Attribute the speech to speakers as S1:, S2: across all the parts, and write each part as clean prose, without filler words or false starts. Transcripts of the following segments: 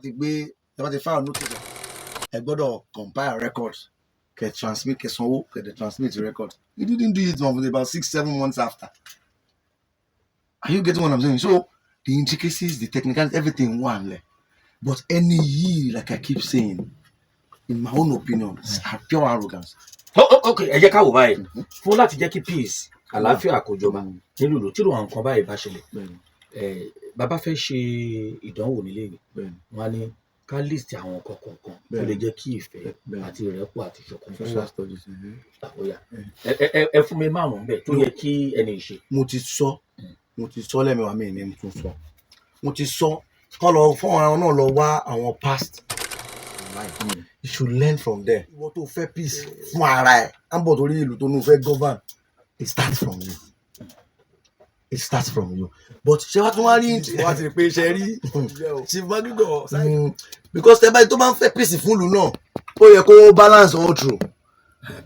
S1: ti gbé ẹ bá ti file notice ẹ gbọ́dọ̀ compile records kẹ transmit kẹ sanwó kẹ dẹ transmit record. You didn't do it for about 6-7 months after. Are you getting what I'm saying? So the intricacies, the technicalities, everything one lẹ. But any yìí, like I keep saying, in my own opinion, it's pure arrogance.
S2: Okay, ẹ jẹ́ ká wò báyìí fún láti jẹ́ kí peace àlàáfíà kó jọba nílùú tí àwọn nǹkan báyìí bá ṣẹlẹ̀. Bàbá fẹ́ ṣe ìdánwò nílé ìwé wọn á ní ká list àwọn kọ̀ọ̀kan tó lè jẹ́ kí ìfẹ́ àti ìrẹ́pọ̀ àti ìṣọ̀kan fún wa. Ẹ fún mi márùn-ún bẹ́ẹ̀ tó yẹ kí ẹni ṣe.
S1: Mo ti sọ lẹ́mẹ̀wá mi ní tún sọ. Mo ti sọ kọ́ lọ fún àwọn náà lọ wá àwọn past. You should learn from there. Ìwọ tó fẹ́ peace fún ara ẹ̀ á bọ̀ torí ìlú tó ní fẹ́ govern. It starts from you. It starts from you. But ṣé wàá tún wá rí wàá ti rí pé ṣe rí Chief Magrigo because tẹ́ báyìí tó máa ń fẹ́ peace fún ìlú náà ó yẹ kó balance all through.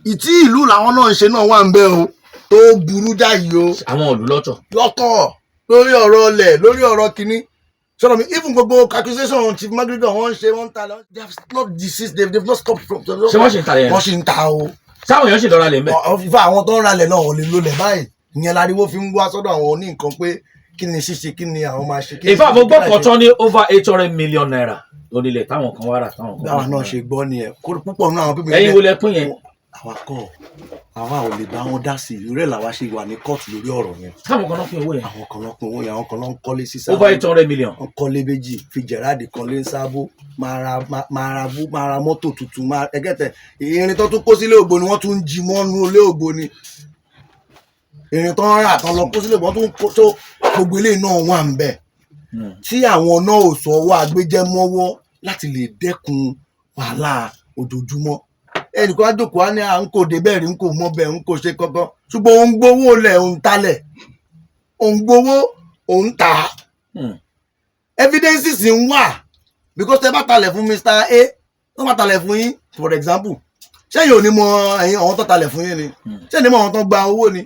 S1: Ìtí ìlú làwọn náà ń ṣe náà wà ń bẹ o tó burú jáì o.
S2: Àwọn ìlú
S1: lọ́tọ̀ lórí ọ̀rọ̀ ọlẹ̀ lórí ọ̀rọ̀ kínní. Sọ̀rọ̀ mi even gbogbo accusation Chief Magrigo wọ́n ń ṣe wọ́n ń ta lọ. They have not desist they have not stopped from.
S2: Ṣé wọ́n ṣì ń ta yẹn?
S1: Wọ́n ṣì ń ta o.
S2: Sáwọn èèyàn ṣì lọ ra lẹ̀ mẹ́.
S1: Ìfà àwọn tó ń ra lẹ̀ náà ò lè lo lẹ̀ báyìí. Ìyẹn láriwo fi ń wá sọ́dọ̀ àwọn oní nǹkan pé kí ni ṣíṣe kí ni àwọn máa ṣe.
S2: Ìfà mo gbọ́ kan tán ní over 800 million naira onílẹ̀ táwọn kan wá rà táwọn kan.
S1: Báwa náà ṣe gbọ́ nìyẹn púpọ̀ nínú àwọn pípẹ́.
S2: Ẹ̀yin wo lẹ pín yẹn?
S1: Àwa ò lè bá wọn dá sí ìrẹ́ làwa ṣe wà ní kóòtù lórí ọ̀rọ̀ yẹn.
S2: Táwọn kan náà pín owó yẹn.
S1: Àwọn kan náà pín owó yẹn àwọn kan náà ń kọ́lé sí sábò.
S2: Over 800 million.
S1: Wọ́n kọ́lé méjì fi Gerard kan lé ń sábò máa ra mọ́tò tuntun ẹgẹ́tẹ̀ irin tó tún kó sílé Ògbóni wọ́n tún ń jí mọ́nú ilé Ògbóni. Irin tó ń rà tán lọ kó sílé wọ́n tún kó tó gbogbo ilé náà wà ń bẹ̀. Tí àwọn náà ò sọ wá agbéjẹ́ mọ́wọ́ láti lè dẹ́kun wàhálà ojoojúmọ́. Ẹnìkan á jókòó á ní à ń kò débẹ̀ rí ń kò mọ́ bẹ́ẹ̀ ń kò ṣe kankan ṣùgbọ́n òun gbowó lẹ̀ òun talẹ̀ òun gbowó òun tà á. Evidences ń wà because tẹ bá talẹ̀ fún Mr. A wọ́n bá talẹ̀ fún yín for example ṣẹ́yìn ò ní mọ ẹ̀yin àwọn tó talẹ̀ fún yín ni ṣẹ́yìn ní mọ àwọn tó gba owó ni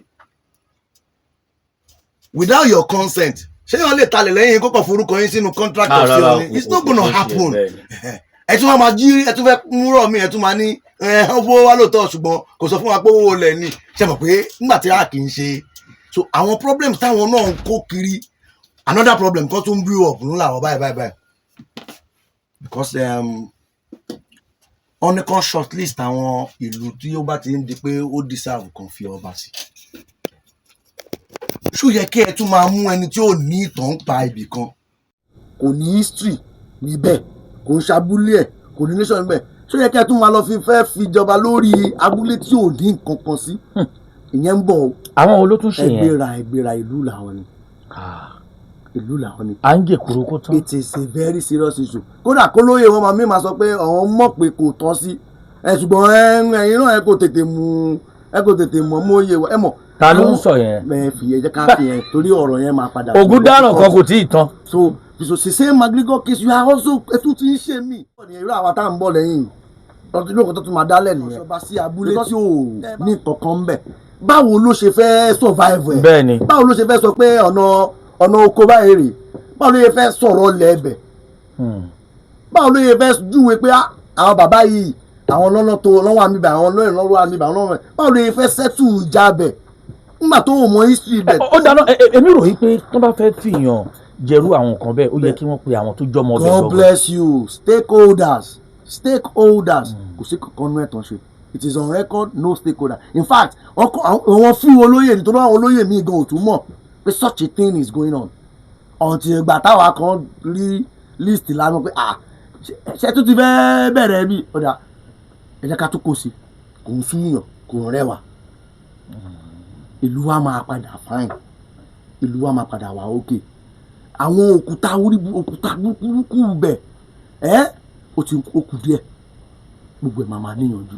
S1: without your consent ṣẹ́yìn wọ́n lè talẹ̀ lẹ́yìn kókò forúkọ yín sínú contract of sale ni it's not gonna happen. Ẹ tún máa jí ẹ tún fẹ́ múrọ̀ mi ẹ tún máa ní owó wá lóòótọ́ ṣùgbọ́n kò sọ fún wa pé owó lẹ̀ ni ṣe mọ̀ pé nígbà tí a kì í ṣe so àwọn problems táwọn náà ń kó kiri another problem kan tún brew up ńlá wọn báyìí because ọ̀nì kan shortlist àwọn ìlú tí ó bá ti ń di pé ó deserve kan fi ọba sí. Ṣó yẹ kí ẹ tún máa mú ẹni tí ò ní ìtàn pa ibì kan kò ní history níbẹ̀ kò ń ṣabúlé ẹ̀ kò ní nation níbẹ̀ ṣó yẹ kí ẹ tún máa lọ fi jọba lórí abúlé tí ò ní nǹkan kan sí. Ìyẹn ń bọ̀
S2: àwọn olótún ṣe yẹn
S1: ẹgbẹ́ra ìlú làwọn ni
S2: à ń jẹ kúrò kó tán.
S1: It is a very serious issue. Kódà kó lóye wọn máa sọ pé àwọn mọ̀ pé kò tọ́ sí ṣùgbọ́n ẹ̀yin náà ẹ kò tètè mọ̀ mọ́ iye ẹ mọ̀.
S2: Ta ló ń sọ yẹn?
S1: Ẹ fi ẹ jẹ́ ká fi yẹn torí ọ̀rọ̀ yẹn máa padà.
S2: Ògùn dáràn kan kò tí ì tán.
S1: So the same Magrigo case you are also ètò tí ń ṣe mí. Irú àwa tá à ń bọ̀ lẹ́yìn lọ́tún lóko tó tún máa dálẹ̀ nìyẹn. Ọba sí abúlé tí ò ní kankan ń bẹ̀. Báwo ló ṣe fẹ́ survive ẹ̀?
S2: Bẹ́ẹ̀ni.
S1: Báwo ló ṣe fẹ́ sọ pé ọ̀nà oko báyìí rè? Báwo ló ṣe fẹ́ sọ̀rọ̀ lẹ́ẹ̀bẹ̀? Báwo ló ṣe fẹ́ júwe pé àwọn bàbá yìí àwọn lọ́nà tó lọ́wọ́ àmìbà àwọn lọ́yìn lọ́wọ́ àmìbà àwọn lọ́wọ́ báwo ló ṣe fẹ́ settle ìjà bẹ̀? Nígbà tó wò mọ history bẹ̀.
S2: Ó dáná èmi rò yí pé tó bá fẹ́ fìyàn jẹrú àwọn nǹkan bẹ́ẹ̀ ó yẹ kí wọ́n pe àwọn tó jọmọ ọbẹ̀ lọ́gọ́.
S1: God bless you stakeholders kò sí kankan nú ẹ̀tàn ṣe it is on record no stakeholder in fact àwọn fún olóyè nítorí àwọn olóyè míì gan ò tún mọ̀ pé such a thing is going on until ìgbà táwa kan rí list lánàá pé ṣe tó ti fẹ́ bẹ̀rẹ̀ bí ọ̀dà ẹ jẹ́ ká tó kó sí kò ń súnyàn kò ń rẹwà ìlú wa máa padà fine ìlú wa máa padà wà okay àwọn òkúta burúkú bẹ̀ ó ti kù díẹ̀ gbogbo ẹ̀ máa níyànjú.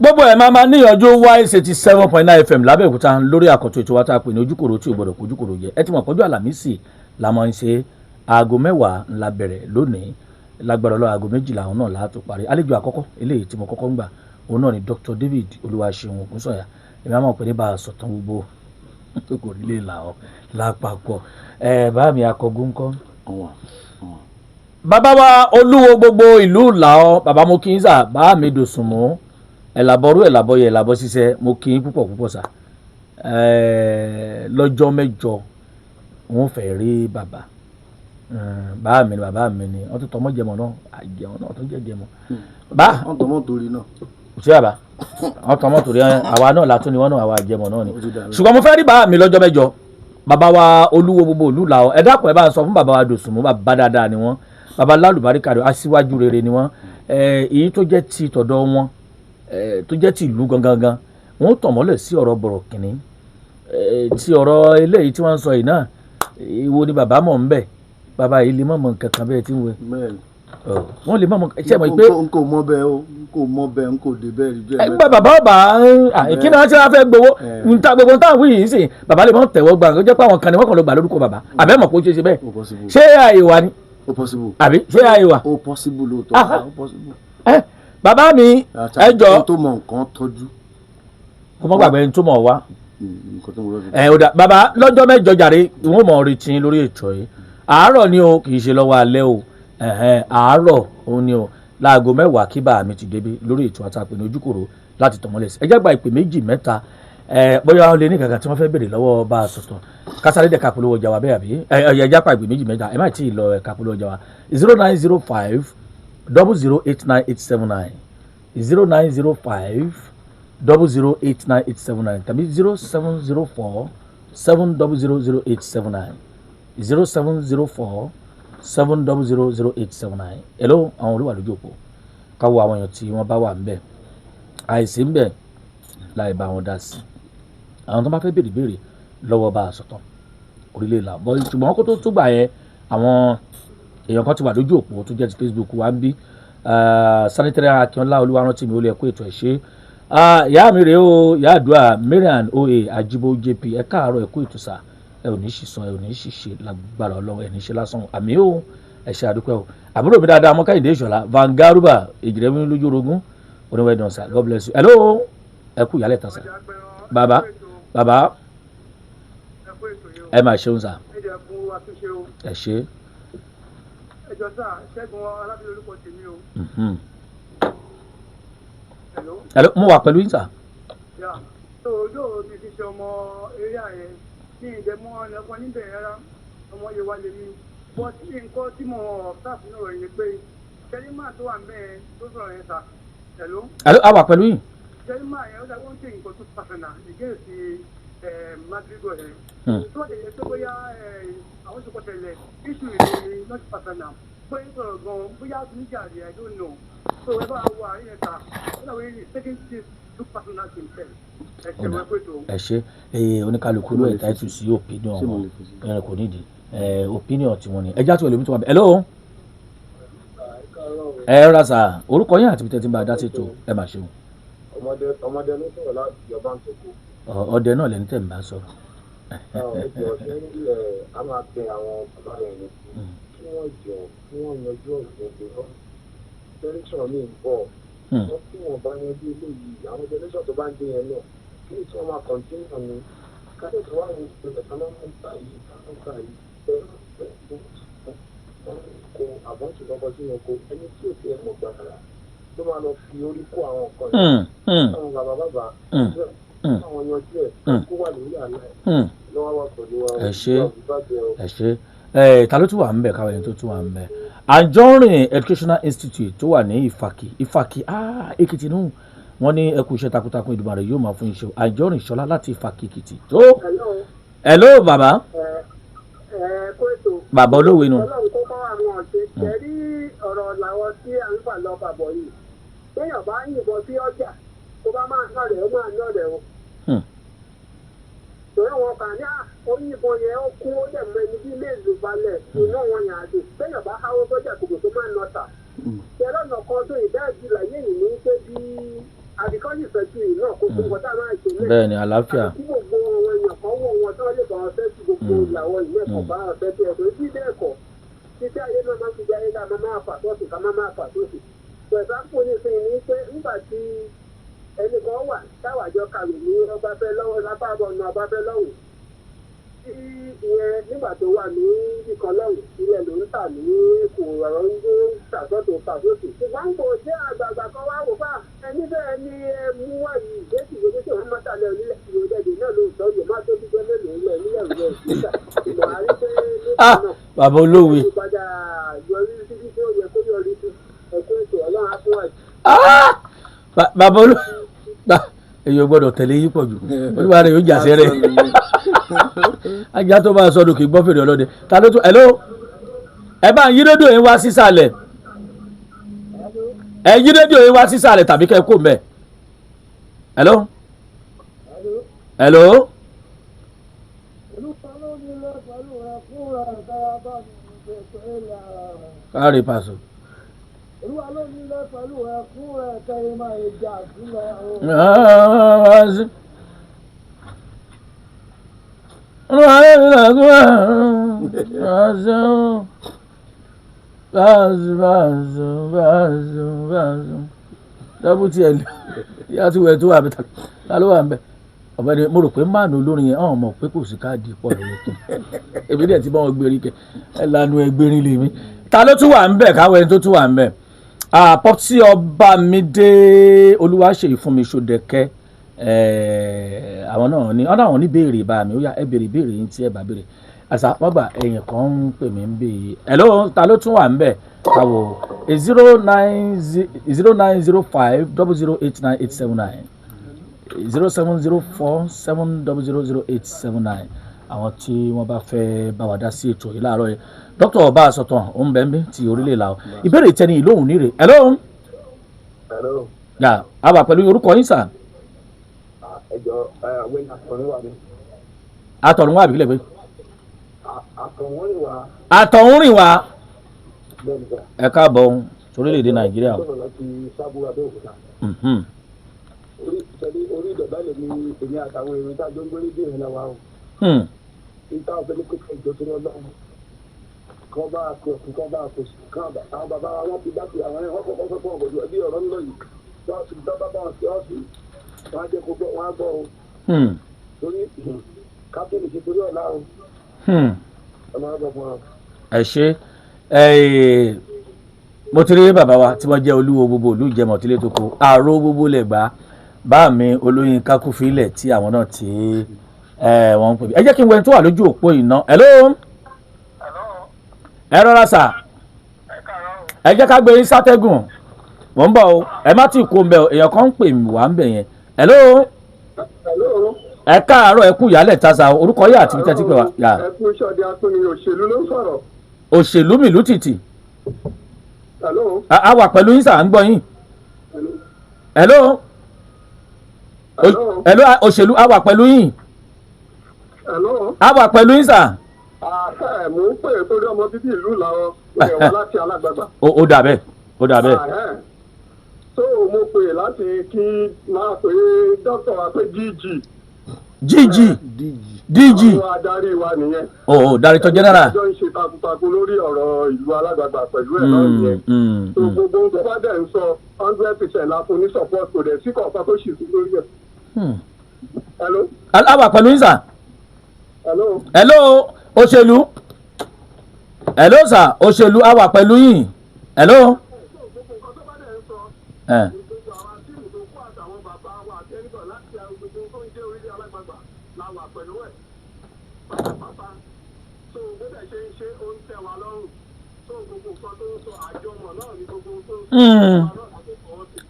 S2: Gbogbo ẹ̀ máa níyànjú Wise 87.9 FM lábẹ́òkúta lórí àkọ́tún ètò wa tá a pè ní ojúkòrò tí ò gbọ́dọ̀ kojúkòrò jẹ́ ẹ ti mọ̀ pọ́jú àlàmísì la máa ń ṣe aago 10 ńlá bẹ̀rẹ̀ lónìí lágbára Ọlọ́run aago 12 làwọn náà láti parí àlejò àkọ́kọ́ eléyìí tí mo kọ́kọ́ ń gbà òun náà ni Dr. David Olúwaṣeun Ògúnsọ̀yà èmi á mọ̀ pé ní bá a sọ̀tàn gbogbo tó kò nílé làwọn lápapọ̀ bá mi akọgun kọ́ bàbá wa olúwo gbogbo ìlú làọ bàbá mo kí n sà bá mi dòsùn mọ́ ẹ̀làbọ̀rú ẹ̀làbọ̀yẹ ẹ̀làbọ̀ ṣiṣẹ́ mo kí n púpọ̀ sà lọ́jọ́ mẹ́jọ wọ́n fẹ́ rí bàbá bàbá mi ni wọ́n tún tọmọ jẹmọ náà àjẹmọ náà tó jẹ jẹmọ.
S1: wọ́n tọmọ torí náà.
S2: ṣé bàbá wọ́n tọmọ torí àwa náà látún ni wọ́n náà àwa àjẹmọ náà ni. ṣùgbọ́n mo fẹ́ rí bàbá mi lọ́jọ́ mẹ́jọ bàbá wa olúwo gbogbo ìlú làọ ẹ dákun ẹ bá ń sọ fún bàbá wa dòsùnmù bàbá dáadáa ni wọ́n bàbá lálùbáríkà aṣíwájú rere ni wọ́n èyí tó jẹ́ ti tọ̀dọ̀ wọn tó jẹ́ ti ìlú gangan wọ́n tọ̀ mọ́lẹ̀ sí ọ̀rọ̀ bọ̀rọ̀ kìnní ti ọ̀rọ̀ eléyìí tí wọ́n ń sọ yìí náà ìwo ni bàbá mọ̀ ń bẹ̀ bàbá yìí lè mọ̀ mọ̀ nǹkan kan bẹ́ẹ̀ tí ń wẹ̀ wọ́n lè mọ̀ mọ̀ ṣe mọ̀ pé.
S1: n kò mọ bẹ́ẹ̀ o n kò mọ bẹ́ẹ̀ n kò dé bẹ́ẹ̀ rí jẹ́.
S2: ẹgbẹ́ bàbá ọba kí ni wọ́n ti wá fẹ́ gbowó nta gbogbo nta wí yìí sìn bàbá lè mọ̀ tẹ̀wọ́ gbà jẹ́ pé àwọn kan ni wọ́n kàn ló gbà lórúkọ bàbá àbẹ́ mọ̀ kó ṣe bẹ́ẹ̀ ṣé àìwá ni àbí ṣé àìwá.
S1: ó possible lóòótọ́ ó possible.
S2: bàbá mi ẹ jọ.
S1: tó mọ nǹkan tọ́jú.
S2: kò mọ́ gbàgbé tó mọ̀ wá. ọ̀dà bàbá lọ́jọ́ mẹ́jọ jàre wọ́n mọ̀ retí lórí ètò yìí àárọ̀ ni o kì í ṣe lọ́wọ́ alẹ́ o àárọ̀ òun ni o láago 10 kí bá mi ti débi lórí ètò àtàpè ní ojúkòrò láti tọ̀mọ́lẹ̀ sí ẹ jẹ́ gba ìpè méjì mẹ́ta bóyá wọn lè ní kankan tí wọ́n fẹ́ béèrè lọ́wọ́ bá a sọ̀tọ̀ kásáré dẹ̀ kápolówó ọjà wa bẹ́ẹ̀ àbí ẹ jẹ́ pa ìpè méjì mẹ́ta ẹ má tí ì lọ kápolówó ọjà wa 0905 0089879 0905 0089879 tàbí 0704 7000879 0704 7000879 hello àwọn olúwa lójú òpó káwọ àwọn èèyàn tí wọ́n bá wà ńbẹ̀ àìsí ńbẹ̀ láì bá wọn dá sí àwọn tó bá fẹ́ béèrè lọ́wọ́ bá a sọ̀tàn orílẹ̀ èdè àbọ̀ ṣùgbọ́n kó tó gbà yẹn àwọn èèyàn kan ti wà lójú òpó tó jẹ́ ti Facebook wa ń bí sanitary akínọlá olúwarántí mi ó lè kó ètò ẹ̀ ṣe ìyá mi rèé o ìyá àdúrà Marian oye ajibo jp ẹ káàárọ̀ ẹ kó ètò sá ẹ ò ní ṣìṣọ ẹ ò ní ṣìṣe lágbára Ọlọ́run ẹ ní ṣe lásán àmì ó ẹ ṣe àdúpẹ́ o àbúrò mi dáadáa mọ́káyìndé ìṣọ̀lá Van Garuba èjìrẹ́mí lójú orogún oníwẹ̀dùn sá God bless you hello ẹ kú ìyálẹ̀ tán sá bàbá ẹ máa ṣeun sá ẹ ṣe.
S3: ẹjọ sá Ṣẹ́gun Alábí orúkọ tèmi o.
S2: hello mo wà pẹ̀lú yín sá.
S3: tó ojú òbí ti ṣe ọmọ eré àyẹn ní ìdẹ́mọ́ ẹ̀kọ́ níbẹ̀ rárá ọmọ Yewa lèmi bọ́ sí nǹkan tí mo ọ̀sáàf náà rẹ̀ yẹ pé ṣẹ́límà tó wà mẹ́ẹ̀ tó sọ̀rọ̀ yẹn sá. hello
S2: a wà pẹ̀lú yín.
S3: ṣẹ́límà yẹn ó dàgbọ́n ṣe nǹkan tó pàṣẹnà ìgéèsì Madrigo yẹn. tó wà lè tó bóyá àwọn tó kọtẹlẹ iṣu ìròyìn not personal bóyá sọ̀rọ̀ gan bóyá níjà rẹ I don't know so ẹ bá wà ní ẹ̀ka ó dàbí taking things too personal to himself ẹ ṣe wọ́n pé tó.
S2: ẹ ṣe oníkálukú ló ẹ̀ táìtù sí opinion wọn ẹ kò nídìí opinion tiwọn ni ẹjá tó lè mú tó wà bẹ́ẹ̀ hello ẹ rà sà orúkọ yín àti peter tí ń bá a dá sí ètò ẹ máa ṣeun.
S4: ọmọdé ló sọ̀rọ̀ láti ìjọba ń tòkó.
S2: ọdẹ náà lẹni tẹ̀ ń bá sọ̀rọ̀.
S4: ẹjọ́ ṣe ń rí a máa pe àwọn bàbá rẹ̀ ní kí wọ́n jọ kí wọ́n yanjú ọ̀gbìn tó lọ. tẹlifíṣàn mi ń bọ̀ wọ́n tí wọ́n bá yanjú ilé yìí àwọn tẹlifíṣàn tó bá ń gbé yẹn náà kí ni tí wọ́n máa kọ̀ntínú ni káyọ̀ tó wà ní ìpínlẹ̀ kánámọ́ńtà yìí kánámọ́ńtà yìí kó àbọ̀ǹtì lọ́kọ sínú oko ẹni tí ò ti ẹ̀ mọ̀ gbàgbà ló máa lọ fi orí kó àwọn nǹkan yìí àwọn bàbá àwọn yanjú ẹ̀ kó wà lórí àná ẹ̀ lọ́wọ́ wà pẹ̀lú wa
S2: ẹ ṣe ta ló tún wà ń bẹ̀ káwọn ẹni tó tún wà ń bẹ̀ Anjorin Educational Institute tó wà ní Ìfàkì Èkìtì nù wọ́n ní ẹ kú iṣẹ́ takuntakun Èdùmàrè yóò máa fún iṣẹ́ Anjorin Ṣọlá láti Ìfàkì Èkìtì tó. hello bàbá bàbá olówó inú.
S3: Ọlọ́run kó kọ́ àwọn ọ̀sẹ̀ tẹ̀rí ọ̀rọ̀ làwọn tí à ń fà lọ bàbọ̀ yìí téèyàn bá yìnbọn sí ọjà tó bá máa ná rẹ̀ ó máa ná rẹ̀ o. torí wọn kà ní oníbọn yẹn ó kú ó dẹ̀ mọ ẹni bí ilé ìlú balẹ̀ iná wọn yàn àdè téèyàn bá háwó sọ́jà kòkò tó máa ná ta. tẹ̀rọ ọ̀nà kan tó ìdájú láyé yìí ní pé bí àdìkọ́jì ìfẹ́jú yìí náà kó fún ọ̀tá máa ṣe mẹ́rin.
S2: bẹ́ẹ̀ ni àlàáfíà.
S3: àti gbogbo àwọn èèyàn kan wọ̀ wọn tó lè bá wọn fẹ́ sí gbogbo ìyàwó ìlú ẹ̀kọ́ bá wọn fẹ́ sí ẹ̀dọ́ sí ilé ẹ̀kọ́ títí ayé náà máa ń fi jáde ká máa fà sọ́ọ̀sì ká máa fà sọ́ọ̀sì. pẹ̀sáfù ní sin ní pé nígbà tí ẹnì kan wà táwàjọ kàwé ní Ọbáfẹ́ lọ́wọ́ lápábọ̀ ní Ọbáfẹ́ lọ́wọ́ ìyẹn nígbà tó wà ní ìkọlẹ́wò ilẹ̀ ló ń tà ní kò ọ̀rọ̀ ń gbé ṣàtọ́tò ṣàtọ́tò. ṣùgbọ́n kò sí àgbààgbà kan wá wò bá ẹni bẹ́ẹ̀ ni ẹ mú wá yìí ìgbésí ìwé tí wọ́n mọ́tàlẹ́ onílẹ̀ ìrọ̀lẹ́dẹ̀ náà lóòótọ́ yóò má tó ti gbé mélòó lẹ̀ nílẹ̀ ìrọ̀lẹ́ ìgbésà ìmọ̀ àrí pé
S2: bàbá olówe.
S3: padà yọrí síbi tí ó yẹ kó yọrí sí ẹ̀kọ́ ètò ọlọ́run á fún wa.
S2: bàbá olówe èyí ò gbọ́dọ̀ tẹ̀lé yín pọ̀ jù olúwa rẹ̀ yóò jà sẹ́rẹ̀ ajá tó bá a sọdọ̀ kì í gbọ́ fèrè ọlọ́dẹ ta ló tún hello ẹ bá ń yí rédíò yín wá sísàlẹ̀ ẹ yí rédíò yín wá sísàlẹ̀ tàbí kẹ́ ẹ kó mẹ́ hello hello. káàrí pàṣẹ.
S3: Olúwa ló ní lọ pẹ̀lú ẹkún rẹ̀ kẹ́rin máa ń jà sílẹ̀ àwọn.
S2: dábùtì ẹ̀ yá tí wẹ̀ tó wà bẹ́ẹ̀ ta ló wà ń bẹ̀ ọ̀bẹ̀ni mo rò pé máàlù olórin yẹn ọ̀hún mọ̀ pé kò sí káàdì pọ̀ lórí tó èmi dẹ̀ ti bá wọn gbérí kẹ ẹ lanu ẹgbẹ́rin lèmi ta ló tún wà ń bẹ̀ káwọ́ ẹni tó tún wà ń bẹ̀ Popsi Ọbámidé Olúwaṣèyí Fúnmi Ṣódẹkẹ́ àwọn náà ní ọ̀nà àwọn oníbèrè bá mi ó yá ẹ béèrè ìbéèrè yín tí ẹ bá béèrè àṣà bàbá ẹ̀yìn kan ń pè mí ń bè yìí hello ta ló tún wà ń bẹ̀ káwọ́ 09050089879 07047000879 àwọn tí wọ́n bá fẹ́ bá wa dá sí ètò yìí láàárọ̀ yìí dr ọba àsọtàn òǹbẹ̀ǹbẹ̀ ti orílẹ̀ èdè ìbéèrè tẹni ìlóhùn nírè hello.
S4: hello.
S2: yà á wà pẹ̀lú orúkọ yín sà.
S4: ẹjọ àwọn àtọ̀runwá ni.
S2: àtọ̀runwá àbí kílẹ̀ pé.
S4: àtọ̀runwá.
S2: àtọ̀runwá. ẹ káàbọ̀ sórílẹ̀ èdè nàìjíríà.
S4: orí ìdọ̀bálẹ̀ ni èmi àtàwọn èrò tá a jọ ń gbé rédíò yẹn náà wá o. ìta ọ̀fẹ́ ní kókó ìjọ tó lọ́ lọ́wọ́ kọ́ bá a kó sí kọ́ bá a kó sí kán àwọn bàbá wa wọ́n ti dá sí àwọn ẹ̀họ́ kọ́kọ́ fún ọ̀gọ̀dọ̀ ẹbí ọ̀rọ̀ ńlọ yìí lọ́ọ̀sì dọ́gba bá wọn sí ọ́ọ̀sì wọn á jẹ́ kó gbọ́ wọn á gbọ́ o. torí kápẹ́lì ti torí ọ̀la o. ọmọ àgbọ̀ fún wa.
S2: ẹ ṣe mo ti rí bàbá wa tí wọ́n jẹ́ olúwo gbogbo ìlú Ìjẹ̀mọ̀tílé tó kó àrò gbogbo lẹ̀ gbà bá mi olóyin kákúfilẹ̀ tí àwọn náà tí wọ́n ń pè mí ẹ jẹ́ kí n wẹ́n tó wà lójú òpó iná hello ẹ rọra sà ẹ jẹ́ ká gbé yín sátẹ́gùn mò ń bọ̀ o ẹ má tí ì kó mbẹ èèyàn kan ń pè mí wà ń bẹ̀ yẹn hello ẹ káàárọ̀ ẹ kú ìyálẹ̀ tasa orúkọ yà àti tẹ́tí pé wa.
S3: ẹ kú iṣẹ́ ọdẹ atúni òṣèlú ló ń sọ̀rọ̀.
S2: òṣèlú mìlú tìtì.
S3: hello.
S2: a wà pẹ̀lú yín sà ń gbọ́ yín. hello. hello òṣèlú a wà pẹ̀lú yín.
S3: hello.
S2: a wà pẹ̀lú yín sà.
S3: mò ń pè é torí ọmọ bíbí ìlú làwọn ẹ̀wọ̀n láti alágbàgbà.
S2: ó dà bẹ́ẹ̀ ó dà bẹ́ẹ̀.
S3: so mo pè láti kí máa pè é dókítà wa pé
S2: DG
S3: àwọn adarí wa nìyẹn.
S2: Director General.
S3: ìjọ ń ṣe takuntakun lórí ọ̀rọ̀ ìlú alágbàgbà pẹ̀lú ẹ̀ náà nìyẹn. so gbogbo ń gbọ́dọ̀ dẹ̀ ń sọ 100% la fún ní support kò dẹ̀ sí kọ̀ọ̀kan tó ṣì sí lórí ẹ̀. hello.
S2: a wà pẹ̀lú yín sà. hello òṣèlú hello sà òṣèlú a wà pẹ̀lú yín hello.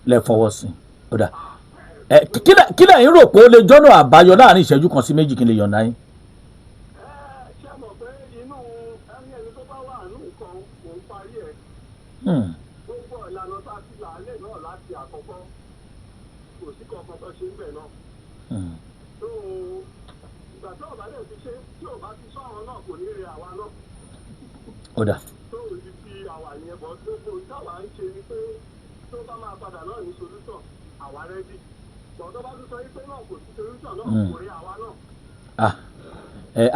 S2: lẹ fọwọ́ sí ó dà kí lẹ́yìn rò pé ó lè jọ́nà àbáyọ láàrin ìṣẹ́jú kan sí méjì kí n lè yọ̀ǹda yín.
S3: ṣé mọ̀ pé inú ẹni tó bá wà ní nǹkan kò ń parí ẹ̀. gbogbo ìlànà tá a ti là á lẹ̀ náà láti àkọ́kọ́ kò sí kankan tó ṣe ń bẹ̀ náà. tó ìgbà tí ọ̀bá lè fi ṣe tí ọ̀bá ti sọ àwọn náà kò ní rí àwa náà.
S2: ó dà.
S3: tó ibi tí àwa yẹn bọ̀ gbogbo táwa ń ṣe ni pé tó bá máa padà náà ní solúsàn àwa rẹ́dí. tọ́tọ́ bá tún sọ pé náà kò sí solúsàn náà kò rí àwa náà.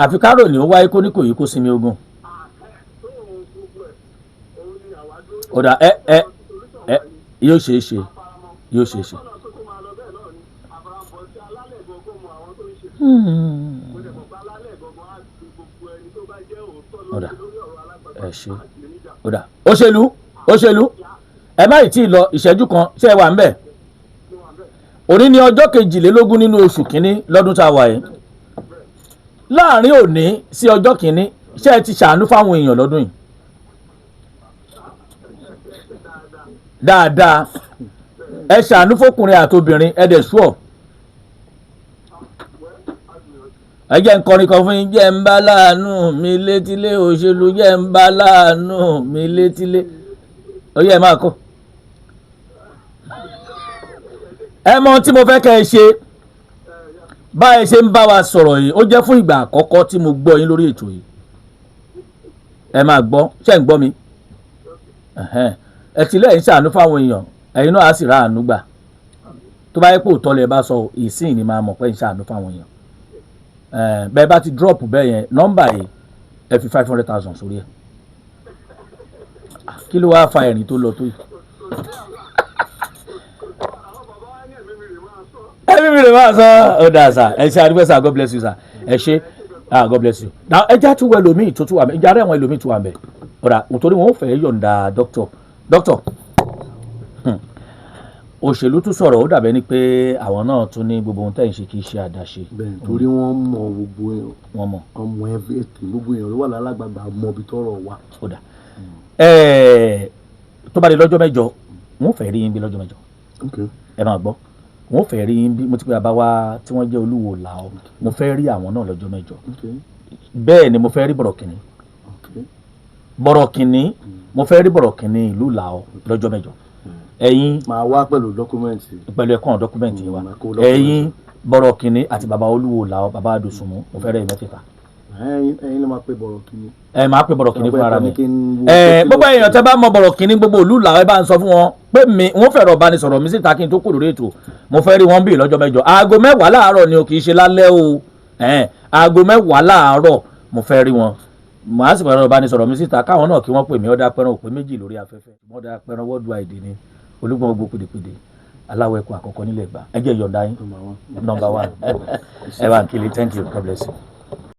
S2: àfi kárò ní ó wáyé kó ní kò yí kó sinmi ogun. ó dà yóò ṣe é ṣe yóò ṣe é ṣe. ẹ ṣe ó dà òṣèlú ẹ má ì tí ì lọ ìṣẹ́jú kan ṣé ẹ wà ń bẹ̀ òní ní ọjọ́ 22 nínú oṣù kínní lọ́dún tá a wà yìí láàrin òní sí ọjọ́ kínní ṣé ẹ ti ṣàánú fáwọn èèyàn lọ́dún yìí dáadáa ẹ ṣàánú fọkùnrin àtobìnrin ẹ dẹ̀ ṣúọ̀ ẹ jẹ́ ń kọrin kan fún yín jẹ́ ń bá láàánú mi létílé òṣèlú jẹ́ ń bá láàánú mi létílé ó yẹ ẹ máa kọ́ ẹ mọ tí mo fẹ́ kẹ́ ẹ ṣe báyìí ṣe ń bá wa sọ̀rọ̀ yìí ó jẹ́ fún ìgbà àkọ́kọ́ tí mo gbọ́ yín lórí ètò yìí ẹ máa gbọ́ ṣé ń gbọ́ mi ẹ ti lẹ́yìn ṣàánú fáwọn èèyàn ẹ̀yin náà á sì ráàánú gbà tó bá yẹ pé òótọ́ lẹ bá sọ ìsìn ni máa mọ̀ pé ń ṣàánú fáwọn èèyàn bẹ́ẹ̀ bá ti drop bẹ́ẹ̀ yẹn nọ́mbà yìí ẹ fi 500,000 sórí ẹ̀ kí ló wáá fa ẹ̀rín tó lọ tó yìí. ẹbí mi lè máa sọ ọ dà sà ẹ ṣe àdúgbò sà God bless you sà ẹ ṣe God bless you. now ẹ já tún wọ ẹlòmíì tó tún wà mẹ ẹ já rẹ àwọn ẹlòmíì tó wà mẹ ọ̀rà nítorí wọn ò fẹ́ yọ̀ǹda dókítọ̀ òṣèlú tún sọ̀rọ̀ ó dàbẹ́ ni pé àwọn náà tún ní gbogbo ohun tẹ́yìn ṣe kì í ṣe àdáṣe.
S5: bẹ́ẹ̀ torí wọ́n mọ gbogbo
S2: wọn mọ
S5: ọmọ everything gbogbo èèyàn ló wà lálágbàgbà mọ ibi tọ́rọ̀ wà.
S2: ó dà tó bá di lọ́jọ́ mẹ́jọ wọ́n fẹ́ rí yín bí lọ́jọ́ mẹ́jọ ẹ máa gbọ́ wọ́n fẹ́ rí yín bí mo ti pé bàbá wa tí wọ́n jẹ́ olúwo làó mo fẹ́ rí àwọn náà lọ́jọ́ mẹ́jọ bẹ́ẹ̀ ni mo fẹ́ rí bọ̀rọ̀kìnní mo fẹ́ rí bọ̀rọ̀kìnní ìlú làó lọ́jọ́ mẹ́jọ ẹ̀yin
S5: máa wá pẹ̀lú dọ́kúmẹ́ǹtì
S2: ẹ̀kọ́ dọ́kúmẹ́ǹtì wa ẹ̀yin bọ̀rọ̀kìnní àti bàbá olúwo làó bàbá àdùsùnmù mo fẹ́ rẹ́ ìmẹ́fẹ̀fà.
S5: ẹ̀yin ló máa pè bọ̀rọ̀kìnní.
S2: ẹ máa pè bọ̀rọ̀kìnní fún ara mi gbogbo èèyàn tẹ́ bá mọ bọ̀rọ̀kìnní gbogbo ìlú làwọn ẹ bá ń sọ fún wọn pé wọ́n fẹ̀rọ̀ bá ní sọ̀rọ̀ mi síta kí n tó kúrò lórí ètò mo fẹ́ rí wọn bí lọ́jọ́ mẹ́jọ aago 10 láàárọ̀ ni o kì í ṣe lálẹ́ o aago 10 láàárọ̀ mo fẹ́ rí wọn màá sì fẹ̀rọ̀ bá ní sọ̀rọ̀ mi síta káwọn náà kí wọ́n pè mí ọ̀dà pẹran òpè méjì lórí afẹ́fẹ́ ọ̀dà pẹran worldwide ni olúgbọ́n gbogbo pèdèpèdè aláwọ̀ ẹ̀kọ́ àkọ́kọ́ nílẹ̀ gbà ẹ jẹ́ yọ̀ǹda yín number 1 ẹ bá ń kiri thank you God bless you.